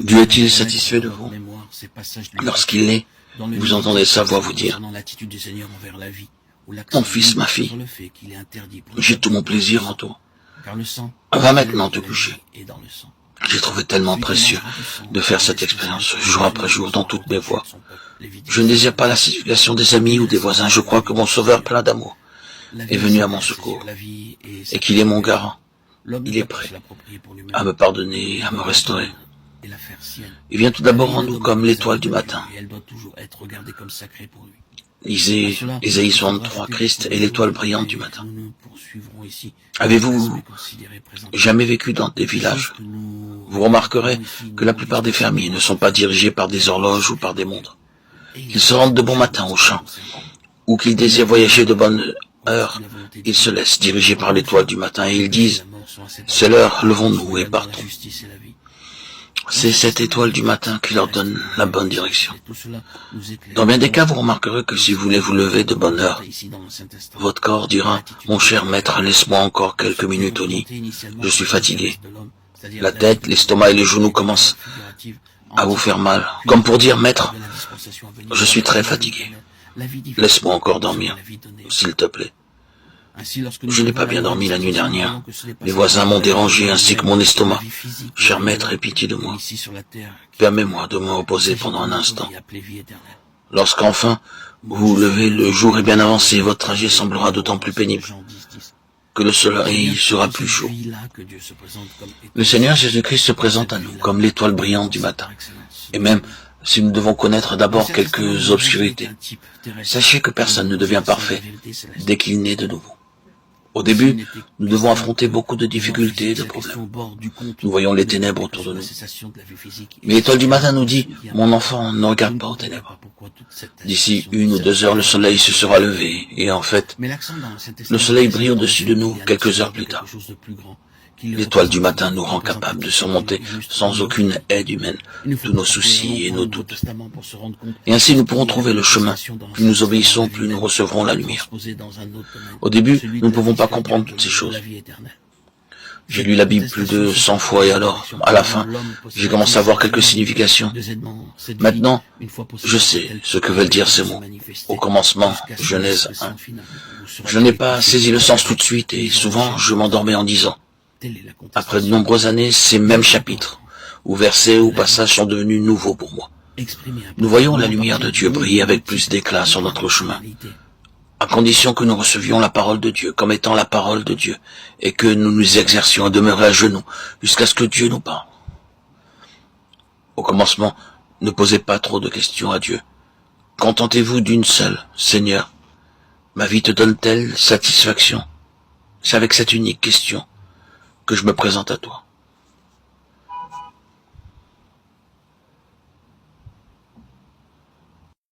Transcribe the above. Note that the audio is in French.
Dieu est-il satisfait de vous? Lorsqu'il l'est, vous entendez sa voix vous dire: mon fils, ma fille, j'ai tout mon plaisir en toi. Va maintenant te coucher. J'ai trouvé tellement précieux de faire cette expérience jour après jour dans toutes mes voies. Je ne désire pas la satisfaction des amis ou des voisins. Je crois que mon Sauveur plein d'amour est venu à mon secours et qu'il est mon garant. Il est prêt à me pardonner, à me restaurer. Il vient tout d'abord en nous comme l'étoile du matin. Lisez Ésaïe 63, Christ est l'étoile brillante du matin. Avez-vous jamais vécu dans des villages? Vous remarquerez que la plupart des fermiers ne sont pas dirigés par des horloges ou par des montres. Qu'ils se rendent de bon matin au champ, ou qu'ils désirent voyager de bonne heure, ils se laissent diriger par l'étoile du matin et ils disent: c'est l'heure, levons-nous et partons. C'est cette étoile du matin qui leur donne la bonne direction. Dans bien des cas, vous remarquerez que si vous voulez vous lever de bonne heure, votre corps dira: mon cher maître, laisse-moi encore quelques minutes au lit. Je suis fatigué. La tête, l'estomac et les genoux commencent à vous faire mal, comme pour dire: maître, je suis très fatigué. Laisse-moi encore dormir, s'il te plaît. Je n'ai pas bien dormi la nuit dernière. Les voisins m'ont dérangé ainsi que mon estomac. Cher maître, aie pitié de moi. Permets-moi de me reposer pendant un instant. Lorsqu'enfin vous vous levez, le jour est bien avancé, votre trajet semblera d'autant plus pénible que le soleil sera plus chaud. Le Seigneur Jésus-Christ se présente à nous comme l'étoile brillante du matin. Et même si nous devons connaître d'abord quelques obscurités, sachez que personne ne devient parfait dès qu'il naît de nouveau. Au début, nous devons affronter beaucoup de difficultés et de problèmes. Nous voyons les ténèbres autour de nous. Mais l'étoile du matin nous dit: mon enfant, ne regarde pas aux ténèbres. D'ici 1 ou 2 heures, le soleil se sera levé. Et en fait, le soleil brille au-dessus de nous quelques heures plus tard. L'étoile du matin nous rend capables de surmonter sans aucune aide humaine tous nos soucis et nos doutes. Et ainsi nous pourrons trouver le chemin. Plus nous obéissons, plus nous recevrons la lumière. Au début, nous ne pouvons pas comprendre toutes ces choses. J'ai lu la Bible plus de 100 fois et alors, à la fin, j'ai commencé à voir quelques significations. Maintenant, je sais ce que veulent dire ces mots. Au commencement, Genèse 1. Je n'ai pas saisi le sens tout de suite et souvent je m'endormais en disant: après de nombreuses années, ces mêmes chapitres ou versets ou passages sont devenus nouveaux pour moi. Nous voyons la lumière de Dieu briller avec plus d'éclat sur notre chemin, à condition que nous recevions la parole de Dieu comme étant la parole de Dieu, et que nous nous exercions à demeurer à genoux jusqu'à ce que Dieu nous parle. Au commencement, ne posez pas trop de questions à Dieu. Contentez-vous d'une seule: Seigneur, ma vie te donne-t-elle satisfaction? C'est avec cette unique question que je me présente à toi.